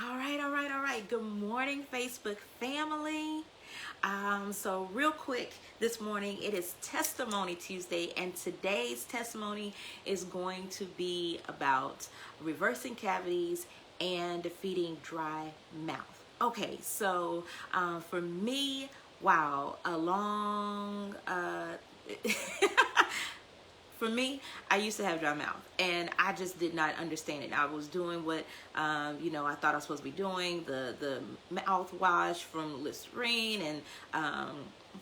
All right. Good morning, Facebook family. So real quick, this morning it is Testimony Tuesday, and today's testimony is going to be about reversing cavities and defeating dry mouth. Okay, so for me, wow, a long for me, I used to have dry mouth, and I just did not understand it. I was doing what, I thought I was supposed to be doing, the mouthwash from Listerine, and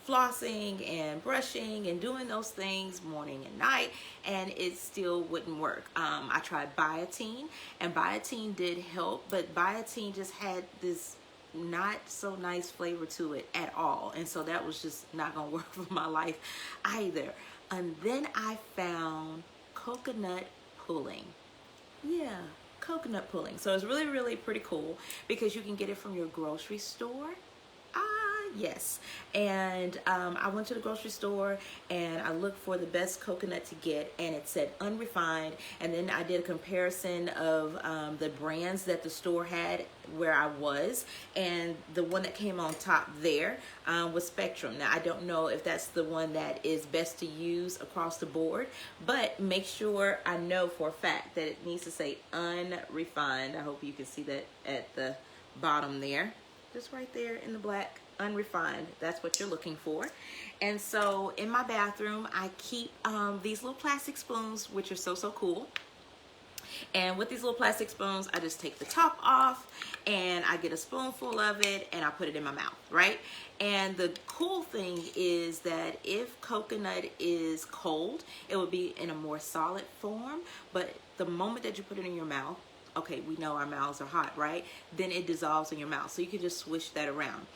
flossing and brushing and doing those things morning and night, and it still wouldn't work. I tried biotin, and biotin did help, but biotin just had this not so nice flavor to it at all, and so that was just not gonna work for my life either. And then I found coconut pulling. Yeah, coconut pulling. So it's really, really pretty cool because you can get it from your grocery store. Yes. And I went to the grocery store and I looked for the best coconut to get, and it said unrefined. And then I did a comparison of the brands that the store had where I was, and the one that came on top there was Spectrum. Now I don't know if that's the one that is best to use across the board, but make sure I know for a fact that it needs to say unrefined. I hope you can see that at the bottom there, just right there in the black. Unrefined, that's what you're looking for. And so in my bathroom I keep these little plastic spoons, which are so cool. And with these little plastic spoons, I just take the top off and I get a spoonful of it and I put it in my mouth, right? And the cool thing is that if coconut is cold, it will be in a more solid form, but the moment that you put it in your mouth, okay, we know our mouths are hot, right? Then it dissolves in your mouth. So you can just swish that around.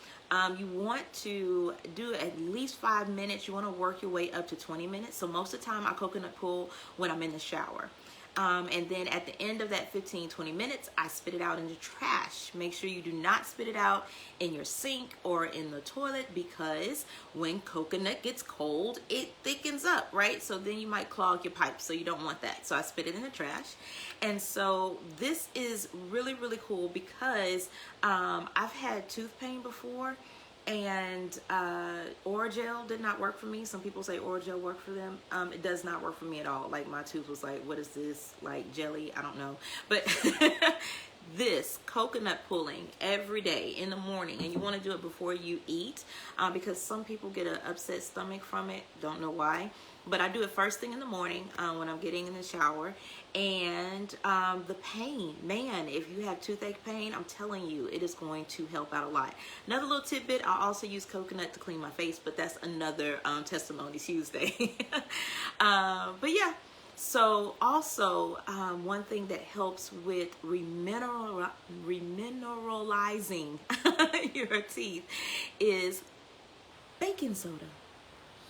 You want to do at least 5 minutes. You want to work your way up to 20 minutes. So most of the time I coconut pull when I'm in the shower. And then at the end of that 15-20 minutes, I spit it out in the trash. Make sure you do not spit it out in your sink or in the toilet, because when coconut gets cold, it thickens up, right? So then you might clog your pipes, so you don't want that. So I spit it in the trash. And so this is really, really cool because I've had tooth pain before, and Orajel did not work for me. Some people say Orajel worked for them. It does not work for me at all. Like, my tooth was like, what is this, like jelly? I don't know. But this coconut pulling every day in the morning, and you want to do it before you eat, because some people get an upset stomach from it. Don't know why. But I do it first thing in the morning when I'm getting in the shower. And the pain, man, if you have toothache pain, I'm telling you, it is going to help out a lot. Another little tidbit, I also use coconut to clean my face, but that's another Testimony Tuesday. But yeah, so also one thing that helps with remineralizing your teeth is baking soda.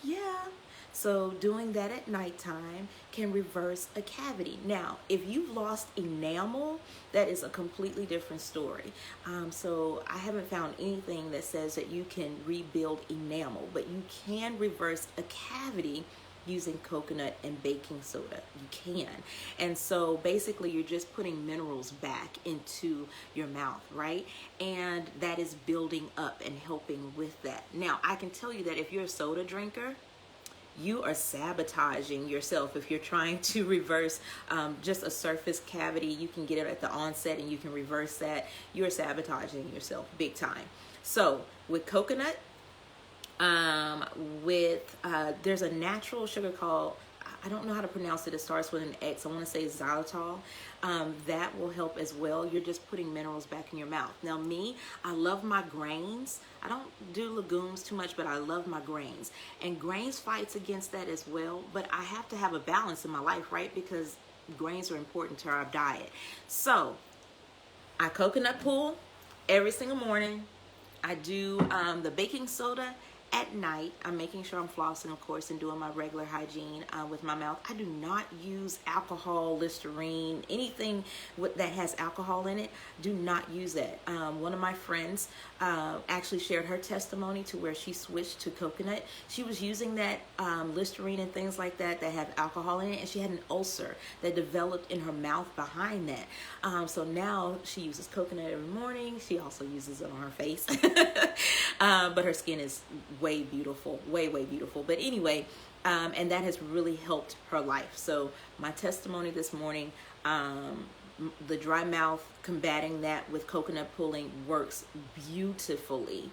Yeah. So doing that at nighttime can reverse a cavity. Now, if you've lost enamel, that is a completely different story. So I haven't found anything that says that you can rebuild enamel, but you can reverse a cavity using coconut and baking soda. You can. And so basically you're just putting minerals back into your mouth, right? And that is building up and helping with that. Now, I can tell you that if you're a soda drinker, you are sabotaging yourself. If you're trying to reverse just a surface cavity, you can get it at the onset and you can reverse that. You're sabotaging yourself big time. So with coconut, there's a natural sugar called, I don't know how to pronounce it. It starts with an X. I want to say xylitol. That will help as well. You're just putting minerals back in your mouth. Now me, I love my grains. I don't do legumes too much, but I love my grains. And grains fights against that as well. But I have to have a balance in my life, right? Because grains are important to our diet. So I coconut pull every single morning. I do the baking soda At night, I'm making sure I'm flossing, of course, and doing my regular hygiene with my mouth. I do not use alcohol, Listerine, anything that has alcohol in it. Do not use that. One of my friends actually shared her testimony to where she switched to coconut. She was using that Listerine and things like that have alcohol in it, and she had an ulcer that developed in her mouth behind that. So now she uses coconut every morning. She also uses it on her face. But her skin is way beautiful, way beautiful. But anyway, and that has really helped her life. So my testimony this morning, the dry mouth, combating that with coconut pulling works beautifully.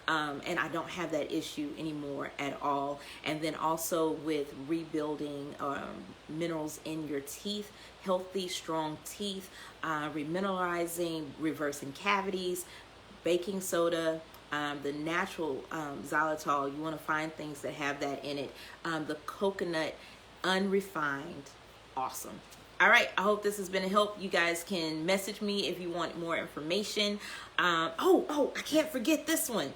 And I don't have that issue anymore at all. And then also with rebuilding minerals in your teeth, healthy, strong teeth, remineralizing, reversing cavities, baking soda, the natural xylitol. You want to find things that have that in it. The coconut, unrefined, awesome. All right, I hope this has been a help. You guys can message me if you want more information. I can't forget this one.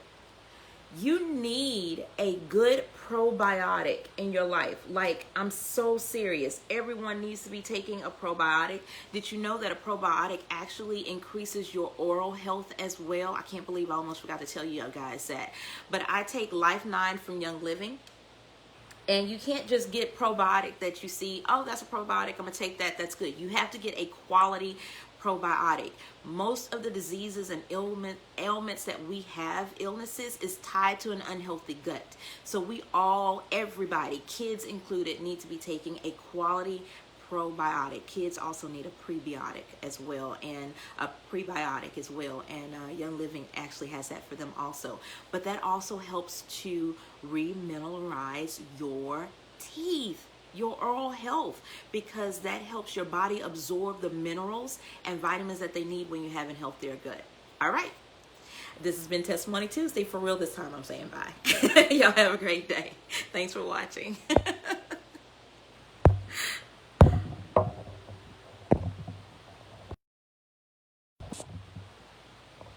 You need a good probiotic in your life. Like, I'm so serious. Everyone needs to be taking a probiotic. Did you know that a probiotic actually increases your oral health as well? I can't believe I almost forgot to tell you guys that. But I take Life 9 from Young Living. And you can't just get probiotic that you see, oh, that's a probiotic, I'm going to take that, that's good. You have to get a quality probiotic. Most of the diseases and ailments that we have, illnesses, is tied to an unhealthy gut. So we all, everybody, kids included, need to be taking a quality probiotic. Kids also need a prebiotic as well, and a prebiotic as well, and Young Living actually has that for them also. But that also helps to remineralize your teeth, your oral health, because that helps your body absorb the minerals and vitamins that they need when you're having healthier gut. All right, this has been Testimony Tuesday. For real this time, I'm saying bye. Y'all have a great day. Thanks for watching.